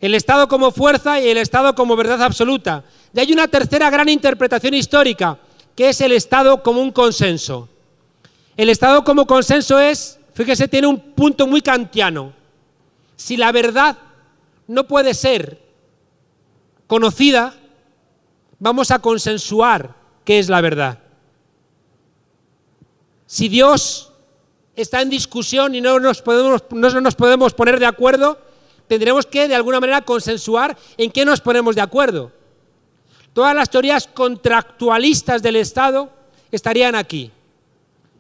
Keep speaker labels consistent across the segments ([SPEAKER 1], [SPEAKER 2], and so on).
[SPEAKER 1] el Estado como fuerza y el Estado como verdad absoluta. Y hay una tercera gran interpretación histórica, que es el Estado como un consenso. El Estado como consenso es, fíjese, tiene un punto muy kantiano. Si la verdad no puede ser conocida, vamos a consensuar qué es la verdad. Si Dios está en discusión y no nos podemos poner de acuerdo, tendremos que, de alguna manera, consensuar en qué nos ponemos de acuerdo. Todas las teorías contractualistas del Estado estarían aquí.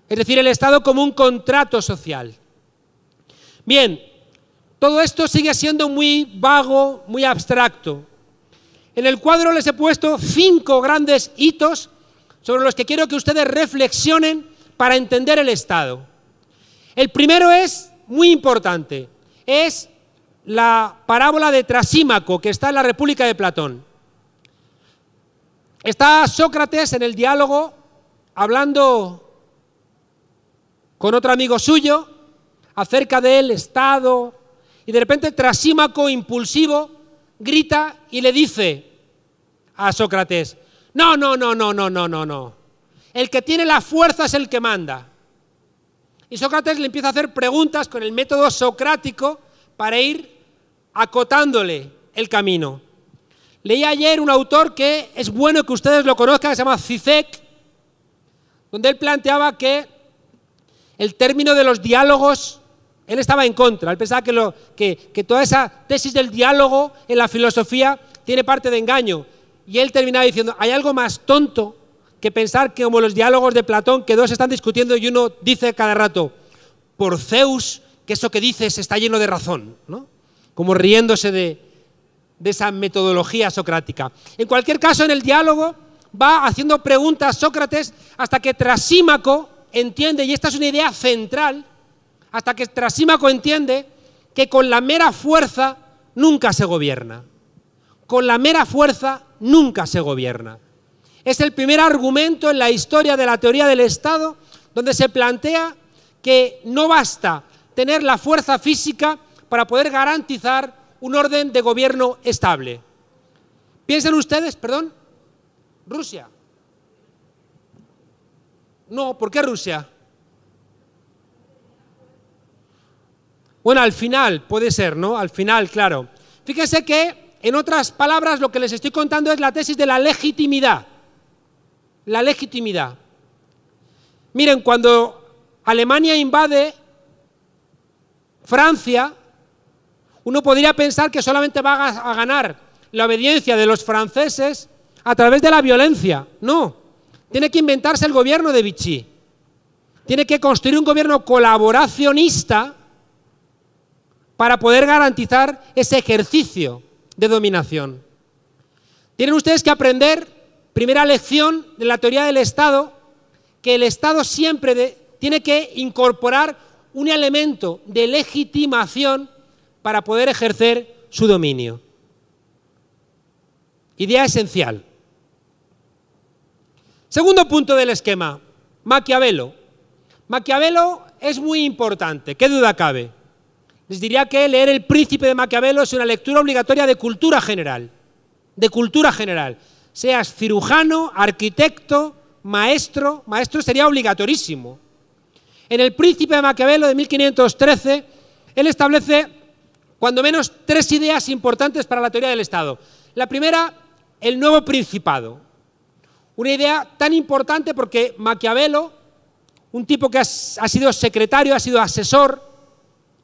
[SPEAKER 1] Es decir, el Estado como un contrato social. Bien, todo esto sigue siendo muy vago, muy abstracto. En el cuadro les he puesto 5 grandes hitos sobre los que quiero que ustedes reflexionen para entender el Estado. El primero es muy importante, es la parábola de Trasímaco, que está en la República de Platón. Está Sócrates en el diálogo hablando con otro amigo suyo acerca del Estado, y de repente Trasímaco, impulsivo, grita y le dice a Sócrates: no, el que tiene la fuerza es el que manda. Y Sócrates le empieza a hacer preguntas con el método socrático para ir acotándole el camino. Leí ayer un autor que es bueno que ustedes lo conozcan, que se llama Zizek, donde él planteaba que el término de los diálogos, él estaba en contra, él pensaba que toda esa tesis del diálogo en la filosofía tiene parte de engaño, y él terminaba diciendo: hay algo más tonto que pensar que, como los diálogos de Platón, que dos están discutiendo y uno dice cada rato: por Zeus, que eso que dices está lleno de razón, ¿no? Como riéndose de esa metodología socrática. En cualquier caso, en el diálogo va haciendo preguntas Sócrates hasta que Trasímaco entiende, y esta es una idea central, hasta que Trasímaco entiende que con la mera fuerza nunca se gobierna. Con la mera fuerza nunca se gobierna. Es el primer argumento en la historia de la teoría del Estado donde se plantea que no basta tener la fuerza física para poder garantizar un orden de gobierno estable. Piensen ustedes, Rusia. No, ¿por qué Rusia? Bueno, al final puede ser, ¿no? Al final, claro. Fíjense que, en otras palabras, lo que les estoy contando es la tesis de la legitimidad. La legitimidad. Miren, cuando Alemania invade Francia, uno podría pensar que solamente va a ganar la obediencia de los franceses a través de la violencia. No, tiene que inventarse el gobierno de Vichy. Tiene que construir un gobierno colaboracionista para poder garantizar ese ejercicio de dominación. Tienen ustedes que aprender, primera lección de la teoría del Estado, que el Estado siempre tiene que incorporar un elemento de legitimación para poder ejercer su dominio. Idea esencial. Segundo punto del esquema, Maquiavelo. Maquiavelo es muy importante, qué duda cabe. Les diría que leer El Príncipe de Maquiavelo es una lectura obligatoria de cultura general. De cultura general. Seas cirujano, arquitecto, maestro sería obligatorísimo. En El Príncipe de Maquiavelo de 1513, él establece cuando menos 3 ideas importantes para la teoría del Estado. La primera, el nuevo principado. Una idea tan importante porque Maquiavelo, un tipo que ha sido secretario, ha sido asesor,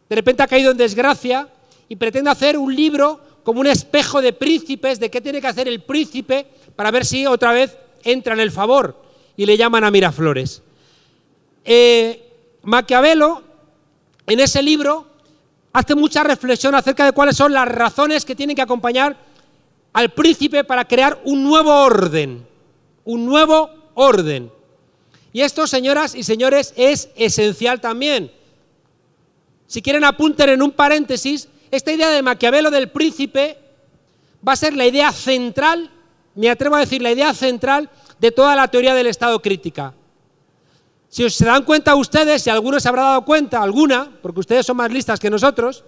[SPEAKER 1] de repente ha caído en desgracia y pretende hacer un libro como un espejo de príncipes, de qué tiene que hacer el príncipe para ver si otra vez entra en el favor, y le llaman a Miraflores. Maquiavelo, en ese libro, hace mucha reflexión acerca de cuáles son las razones que tienen que acompañar al príncipe para crear un nuevo orden. Un nuevo orden. Y esto, señoras y señores, es esencial también. Si quieren, apunten en un paréntesis, esta idea de Maquiavelo del príncipe va a ser la idea central, me atrevo a decir la idea central de toda la teoría del Estado crítica. Si se dan cuenta ustedes, si alguno se habrá dado cuenta, alguna, porque ustedes son más listas que nosotros,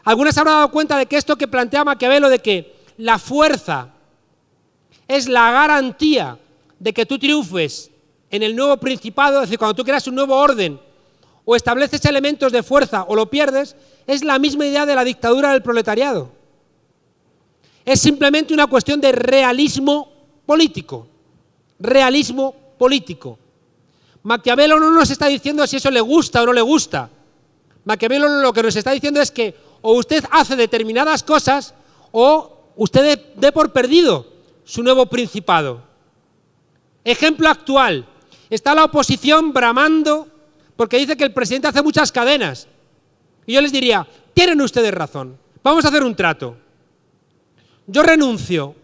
[SPEAKER 1] Algunos se habrán dado cuenta de que esto que plantea Maquiavelo, de que la fuerza es la garantía de que tú triunfes en el nuevo principado, es decir, cuando tú creas un nuevo orden o estableces elementos de fuerza o lo pierdes, es la misma idea de la dictadura del proletariado. Es simplemente una cuestión de realismo político. Realismo político. Maquiavelo no nos está diciendo si eso le gusta o no le gusta. Maquiavelo lo que nos está diciendo es que o usted hace determinadas cosas o usted dé por perdido su nuevo principado. Ejemplo actual. Está la oposición bramando porque dice que el presidente hace muchas cadenas. Y yo les diría, tienen ustedes razón, vamos a hacer un trato. Yo renuncio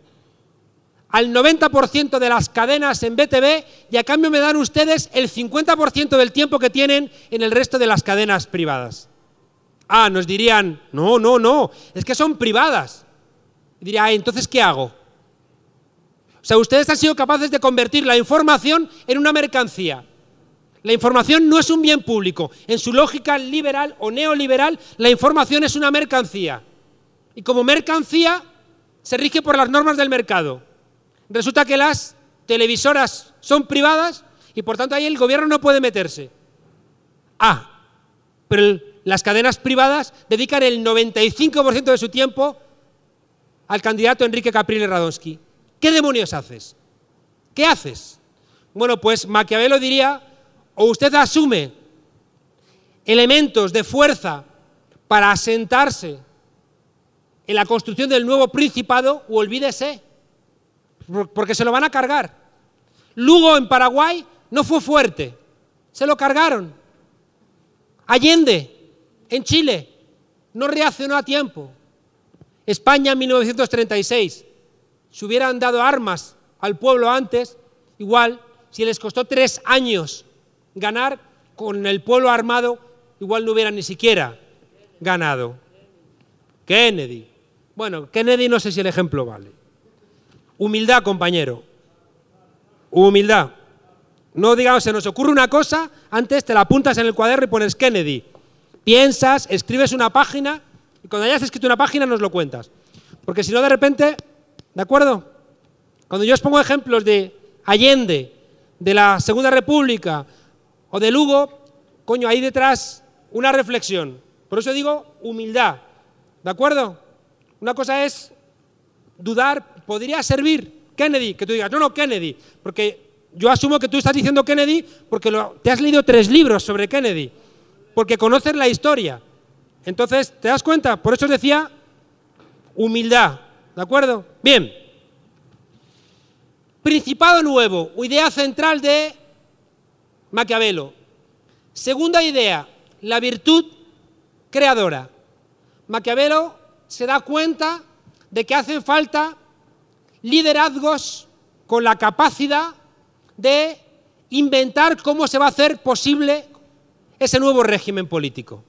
[SPEAKER 1] al 90% de las cadenas en BTV y a cambio me dan ustedes el 50% del tiempo que tienen en el resto de las cadenas privadas. Ah, nos dirían, no, es que son privadas. Y diría, entonces, ¿qué hago? O sea, ustedes han sido capaces de convertir la información en una mercancía. La información no es un bien público. En su lógica liberal o neoliberal, la información es una mercancía. Y como mercancía, se rige por las normas del mercado. Resulta que las televisoras son privadas y por tanto ahí el gobierno no puede meterse. Ah, pero las cadenas privadas dedican el 95% de su tiempo al candidato Enrique Capriles Radonsky. ¿Qué demonios haces? ¿Qué haces? Bueno, pues Maquiavelo diría, o usted asume elementos de fuerza para asentarse en la construcción del nuevo principado, o olvídese, porque se lo van a cargar. Lugo en Paraguay no fue fuerte, se lo cargaron. Allende en Chile no reaccionó a tiempo. España en 1936, si hubieran dado armas al pueblo antes, igual, si les costó 3 años ganar, con el pueblo armado, igual no hubieran ni siquiera ganado. Kennedy. Bueno, Kennedy no sé si el ejemplo vale. Humildad, compañero. Humildad. No digamos, se nos ocurre una cosa, antes te la apuntas en el cuaderno y pones Kennedy. Piensas, escribes una página y cuando hayas escrito una página nos lo cuentas. Porque si no, de repente, ¿de acuerdo? Cuando yo os pongo ejemplos de Allende, de la Segunda República o de Lugo, coño, hay detrás una reflexión. Por eso digo humildad. ¿De acuerdo? Una cosa es dudar, podría servir Kennedy, que tú digas, no, Kennedy, porque yo asumo que tú estás diciendo Kennedy porque te has leído 3 libros sobre Kennedy, porque conoces la historia. Entonces, ¿te das cuenta? Por eso os decía humildad, ¿de acuerdo? Bien. Principado nuevo, idea central de Maquiavelo. Segunda idea, la virtud creadora. Maquiavelo se da cuenta de que hacen falta liderazgos con la capacidad de inventar cómo se va a hacer posible ese nuevo régimen político.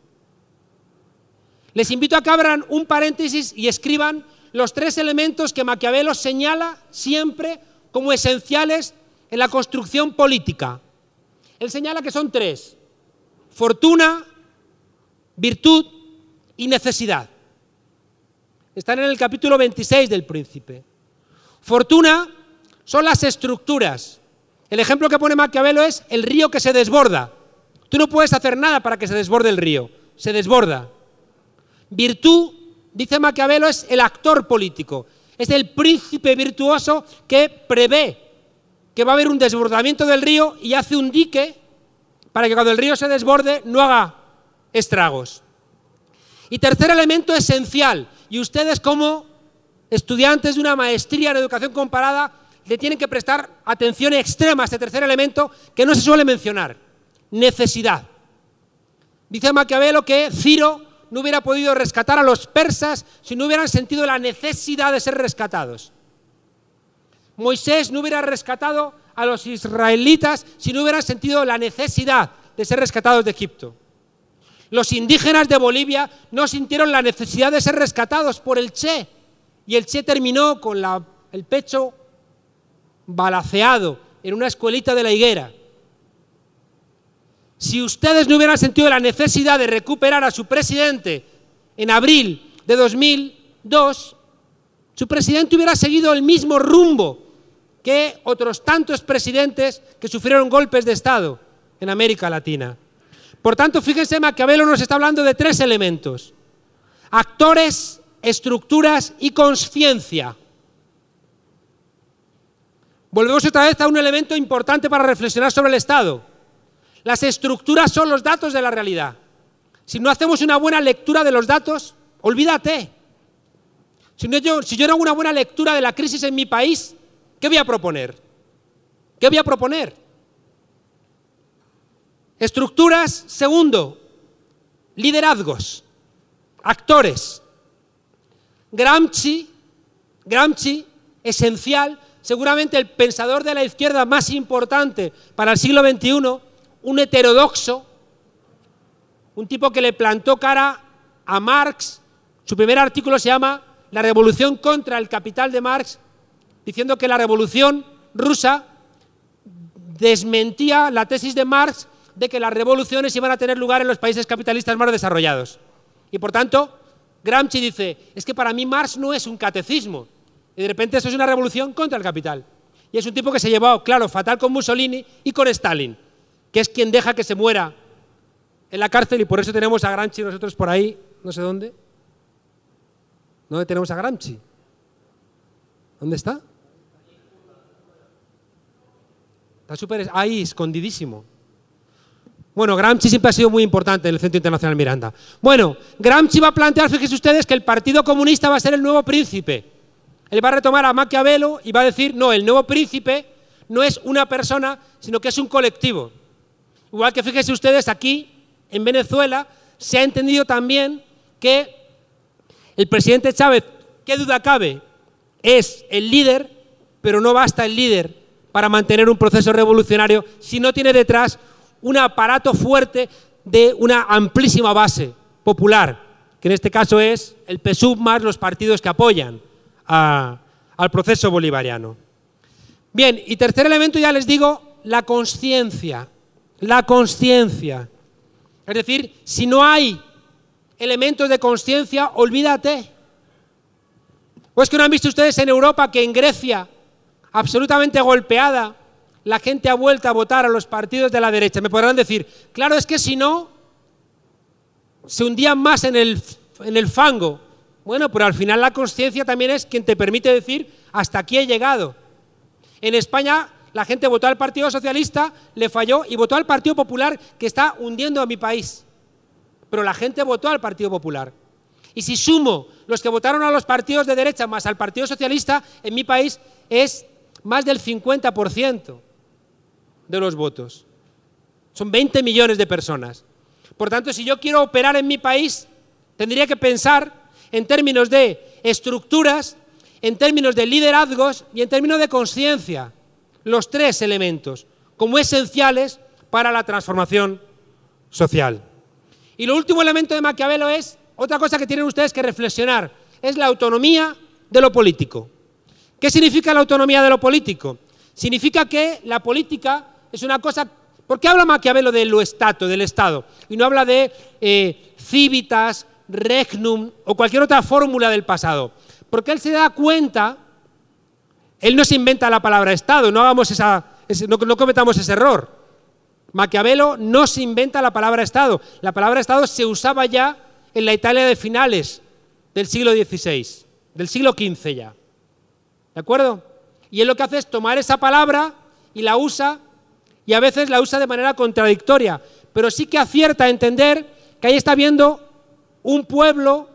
[SPEAKER 1] Les invito a que abran un paréntesis y escriban los 3 elementos que Maquiavelo señala siempre como esenciales en la construcción política. Él señala que son 3: fortuna, virtud y necesidad. Están en el capítulo 26 del Príncipe. Fortuna son las estructuras. El ejemplo que pone Maquiavelo es el río que se desborda. Tú no puedes hacer nada para que se desborde el río, se desborda. Virtud, dice Maquiavelo, es el actor político. Es el príncipe virtuoso que prevé que va a haber un desbordamiento del río y hace un dique para que cuando el río se desborde no haga estragos. Y tercer elemento esencial, y ustedes como estudiantes de una maestría en educación comparada le tienen que prestar atención extrema a este tercer elemento que no se suele mencionar: necesidad. Dice Maquiavelo que Ciro no hubiera podido rescatar a los persas si no hubieran sentido la necesidad de ser rescatados. Moisés no hubiera rescatado a los israelitas si no hubieran sentido la necesidad de ser rescatados de Egipto. Los indígenas de Bolivia no sintieron la necesidad de ser rescatados por el Che, y el Che terminó con el pecho balaceado en una escuelita de La Higuera. Si ustedes no hubieran sentido la necesidad de recuperar a su presidente en abril de 2002, su presidente hubiera seguido el mismo rumbo que otros tantos presidentes que sufrieron golpes de Estado en América Latina. Por tanto, fíjense, Maquiavelo nos está hablando de tres elementos: actores, estructuras y consciencia. Volvemos otra vez a un elemento importante para reflexionar sobre el Estado. Las estructuras son los datos de la realidad. Si no hacemos una buena lectura de los datos, olvídate. Si yo no hago una buena lectura de la crisis en mi país, ¿qué voy a proponer? ¿Qué voy a proponer? Estructuras, segundo, liderazgos, actores. Gramsci, esencial, seguramente el pensador de la izquierda más importante para el siglo XXI, un heterodoxo, un tipo que le plantó cara a Marx. Su primer artículo se llama La revolución contra el capital de Marx, diciendo que la revolución rusa desmentía la tesis de Marx de que las revoluciones iban a tener lugar en los países capitalistas más desarrollados. Y por tanto, Gramsci dice, es que para mí Marx no es un catecismo, y de repente eso es una revolución contra el capital. Y es un tipo que se llevó, claro, fatal con Mussolini y con Stalin, que es quien deja que se muera en la cárcel, y por eso tenemos a Gramsci nosotros por ahí, no sé dónde. ¿Dónde tenemos a Gramsci? ¿Dónde está? Está súper ahí, escondidísimo. Bueno, Gramsci siempre ha sido muy importante en el Centro Internacional Miranda. Bueno, Gramsci va a plantear, fíjense ustedes, que el Partido Comunista va a ser el nuevo príncipe. Él va a retomar a Maquiavelo y va a decir, no, el nuevo príncipe no es una persona, sino que es un colectivo. Igual que fíjense ustedes, aquí, en Venezuela, se ha entendido también que el presidente Chávez, qué duda cabe, es el líder, pero no basta el líder para mantener un proceso revolucionario si no tiene detrás un aparato fuerte de una amplísima base popular, que en este caso es el PSUV más los partidos que apoyan al proceso bolivariano. Bien, y tercer elemento, ya les digo, la consciencia. La consciencia. Es decir, si no hay elementos de consciencia, olvídate. ¿O es que no han visto ustedes en Europa que en Grecia, absolutamente golpeada, la gente ha vuelto a votar a los partidos de la derecha? Me podrán decir, claro, es que si no, se hundían más en el fango. Bueno, pero al final la consciencia también es quien te permite decir, hasta aquí he llegado. En España la gente votó al Partido Socialista, le falló, y votó al Partido Popular, que está hundiendo a mi país. Pero la gente votó al Partido Popular. Y si sumo los que votaron a los partidos de derecha más al Partido Socialista, en mi país es más del 50% de los votos. Son 20 millones de personas. Por tanto, si yo quiero operar en mi país, tendría que pensar en términos de estructuras, en términos de liderazgos y en términos de consciencia. Los tres elementos como esenciales para la transformación social. Y lo último elemento de Maquiavelo es otra cosa que tienen ustedes que reflexionar, es la autonomía de lo político. ¿Qué significa la autonomía de lo político? Significa que la política es una cosa... ¿Por qué habla Maquiavelo de lo Stato, del Estado? Y no habla de civitas, regnum o cualquier otra fórmula del pasado. Porque él se da cuenta, él no se inventa la palabra Estado, no cometamos ese error. Maquiavelo no se inventa la palabra Estado. La palabra Estado se usaba ya en la Italia de finales del siglo XVI, del siglo XV ya. ¿De acuerdo? Y él lo que hace es tomar esa palabra y la usa, y a veces la usa de manera contradictoria, pero sí que acierta a entender que ahí está viendo un pueblo,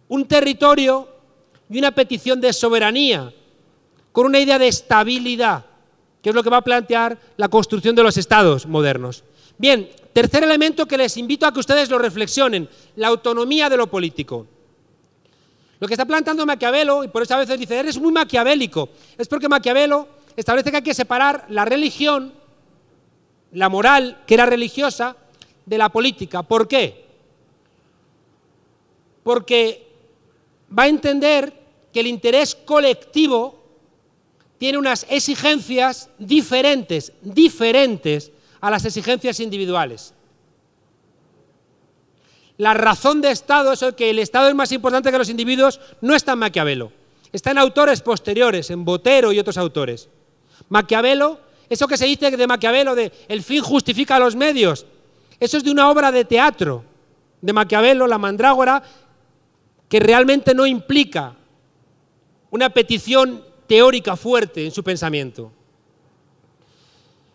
[SPEAKER 1] un territorio y una petición de soberanía, con una idea de estabilidad, que es lo que va a plantear la construcción de los estados modernos. Bien, tercer elemento que les invito a que ustedes lo reflexionen, la autonomía de lo político. Lo que está planteando Maquiavelo, y por eso a veces dice, eres muy maquiavélico, es porque Maquiavelo establece que hay que separar la religión, la moral, que era religiosa, de la política. ¿Por qué? Porque va a entender que el interés colectivo tiene unas exigencias diferentes a las exigencias individuales. la razón de Estado, eso de que el Estado es más importante que los individuos, no está en Maquiavelo. Está en autores posteriores, en Botero y otros autores. Maquiavelo, eso que se dice de Maquiavelo, de el fin justifica los medios, eso es de una obra de teatro de Maquiavelo, La Mandrágora, que realmente no implica una petición teórica fuerte en su pensamiento.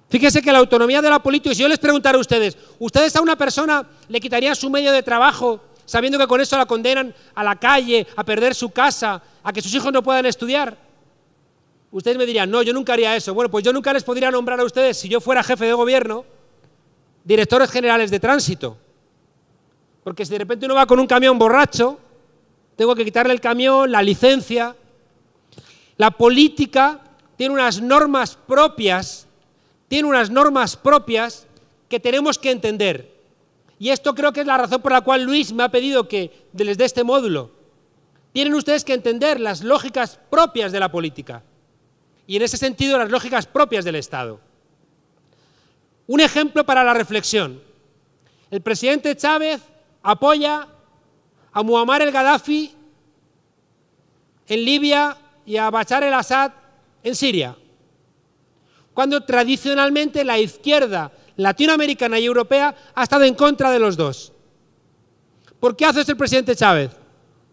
[SPEAKER 1] Fíjense que la autonomía de la política, si yo les preguntara a ustedes, ¿ustedes a una persona le quitarían su medio de trabajo sabiendo que con eso la condenan a la calle, a perder su casa, a que sus hijos no puedan estudiar? Ustedes me dirían, no, yo nunca haría eso. Bueno, pues yo nunca les podría nombrar a ustedes, si yo fuera jefe de gobierno, directores generales de tránsito. Porque si de repente uno va con un camión borracho, tengo que quitarle el camión, la licencia. La política tiene unas normas propias, que tenemos que entender. Y esto creo que es la razón por la cual Luis me ha pedido que les dé este módulo. Tienen ustedes que entender las lógicas propias de la política. Y en ese sentido, las lógicas propias del Estado. Un ejemplo para la reflexión. El presidente Chávez apoya a Muammar el-Gaddafi en Libia y a Bashar el-Assad en Siria, cuando tradicionalmente la izquierda latinoamericana y europea ha estado en contra de los dos. ¿Por qué hace eso el presidente Chávez?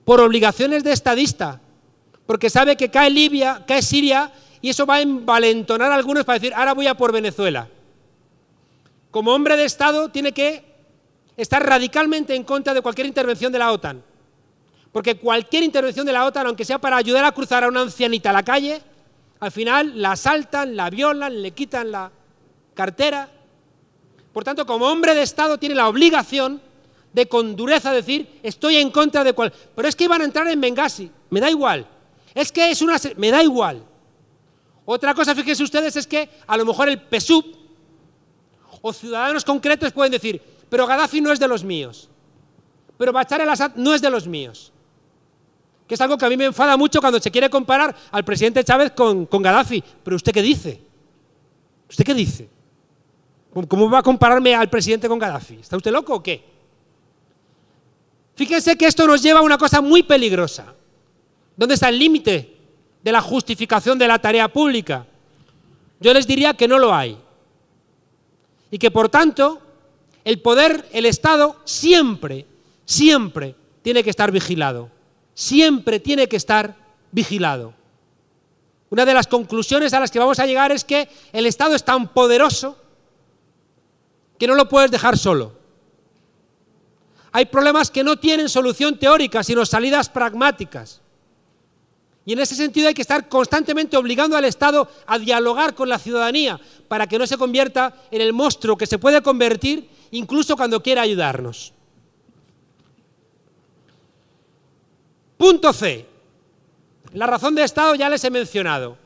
[SPEAKER 1] Por obligaciones de estadista, porque sabe que cae Libia, cae Siria, y eso va a envalentonar a algunos para decir, ahora voy a por Venezuela. Como hombre de Estado tiene que estar radicalmente en contra de cualquier intervención de la OTAN, porque cualquier intervención de la OTAN, aunque sea para ayudar a cruzar a una ancianita a la calle, al final la asaltan, la violan, le quitan la cartera. Por tanto, como hombre de Estado tiene la obligación de con dureza decir, estoy en contra de cual... Pero es que iban a entrar en Bengasi, me da igual. Es que es una... me da igual. Otra cosa, fíjense ustedes, es que a lo mejor el PSUV o ciudadanos concretos pueden decir, pero Gaddafi no es de los míos, pero Bashar el-Assad no es de los míos. Que es algo que a mí me enfada mucho cuando se quiere comparar al presidente Chávez con Gaddafi. Pero ¿usted qué dice? ¿Usted qué dice? ¿Cómo va a compararme al presidente con Gaddafi? ¿Está usted loco o qué? Fíjense que esto nos lleva a una cosa muy peligrosa. ¿Dónde está el límite de la justificación de la tarea pública? Yo les diría que no lo hay. Y que por tanto, el poder, el Estado, siempre tiene que estar vigilado. Siempre tiene que estar vigilado. Una de las conclusiones a las que vamos a llegar es que el Estado es tan poderoso que no lo puedes dejar solo. Hay problemas que no tienen solución teórica, sino salidas pragmáticas. Y en ese sentido hay que estar constantemente obligando al Estado a dialogar con la ciudadanía para que no se convierta en el monstruo que se puede convertir incluso cuando quiera ayudarnos. Punto C. La razón de Estado ya les he mencionado.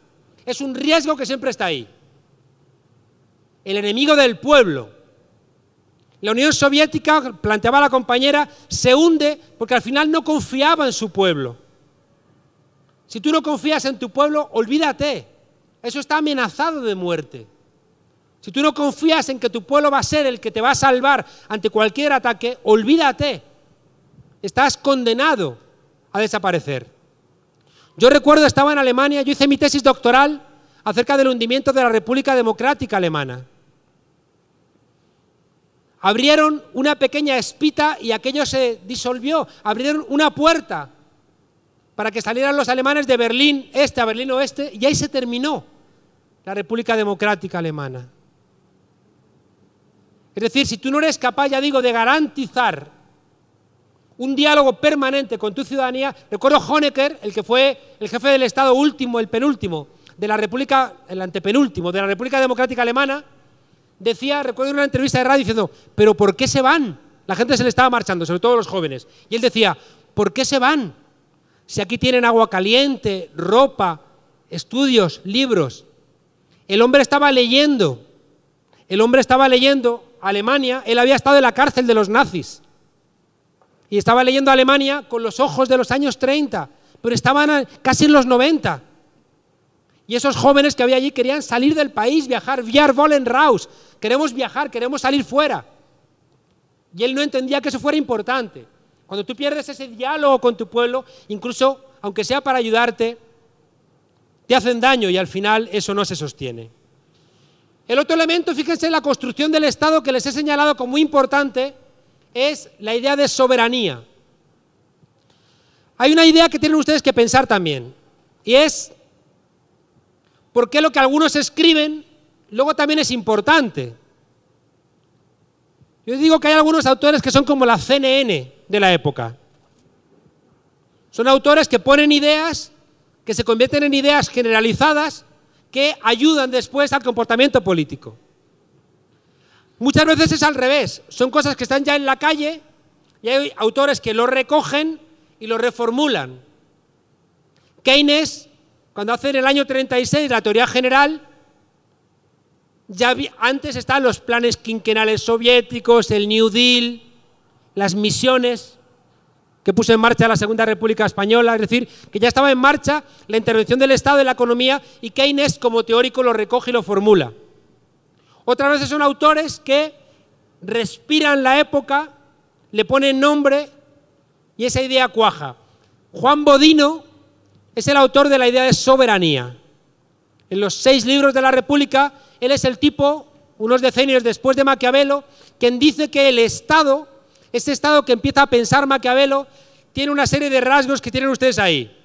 [SPEAKER 1] Es un riesgo que siempre está ahí. El enemigo del pueblo. La Unión Soviética, planteaba la compañera, se hunde porque al final no confiaba en su pueblo. Si tú no confías en tu pueblo, olvídate. Eso está amenazado de muerte. Si tú no confías en que tu pueblo va a ser el que te va a salvar ante cualquier ataque, olvídate. Estás condenado a desaparecer. Yo recuerdo, estaba en Alemania, yo hice mi tesis doctoral acerca del hundimiento de la República Democrática Alemana. Abrieron una pequeña espita y aquello se disolvió. Abrieron una puerta para que salieran los alemanes de Berlín Este a Berlín Oeste y ahí se terminó la República Democrática Alemana. Es decir, si tú no eres capaz, ya digo, de garantizar un diálogo permanente con tu ciudadanía. Recuerdo Honecker, el que fue el jefe del Estado último, el penúltimo, de la República, el antepenúltimo, de la República Democrática Alemana, decía, recuerdo en una entrevista de radio diciendo, ¿pero por qué se van? La gente se le estaba marchando, sobre todo los jóvenes. Y él decía, ¿por qué se van? Si aquí tienen agua caliente, ropa, estudios, libros. El hombre estaba leyendo Alemania, él había estado en la cárcel de los nazis. Y estaba leyendo Alemania con los ojos de los años 30, pero estaban casi en los 90. Y esos jóvenes que había allí querían salir del país, viajar, wir wollen raus, queremos viajar, queremos salir fuera. Y él no entendía que eso fuera importante. Cuando tú pierdes ese diálogo con tu pueblo, incluso aunque sea para ayudarte, te hacen daño y al final eso no se sostiene. El otro elemento, fíjense, en la construcción del Estado que les he señalado como muy importante, es la idea de soberanía. Hay una idea que tienen ustedes que pensar también, y es por qué lo que algunos escriben luego también es importante. Yo digo que hay algunos autores que son como la CNN de la época. Son autores que ponen ideas, que se convierten en ideas generalizadas, que ayudan después al comportamiento político. Muchas veces es al revés, son cosas que están ya en la calle y hay autores que lo recogen y lo reformulan. Keynes, cuando hace en el año 36 la teoría general, antes estaban los planes quinquenales soviéticos, el New Deal, las misiones que puso en marcha la Segunda República Española, es decir, que ya estaba en marcha la intervención del Estado en la economía y Keynes como teórico lo recoge y lo formula. Otras veces son autores que respiran la época, le ponen nombre y esa idea cuaja. Juan Bodino es el autor de la idea de soberanía. En los 6 libros de la República, él es el tipo, unos decenios después de Maquiavelo, quien dice que el Estado, ese Estado que empieza a pensar Maquiavelo, tiene una serie de rasgos que tienen ustedes ahí.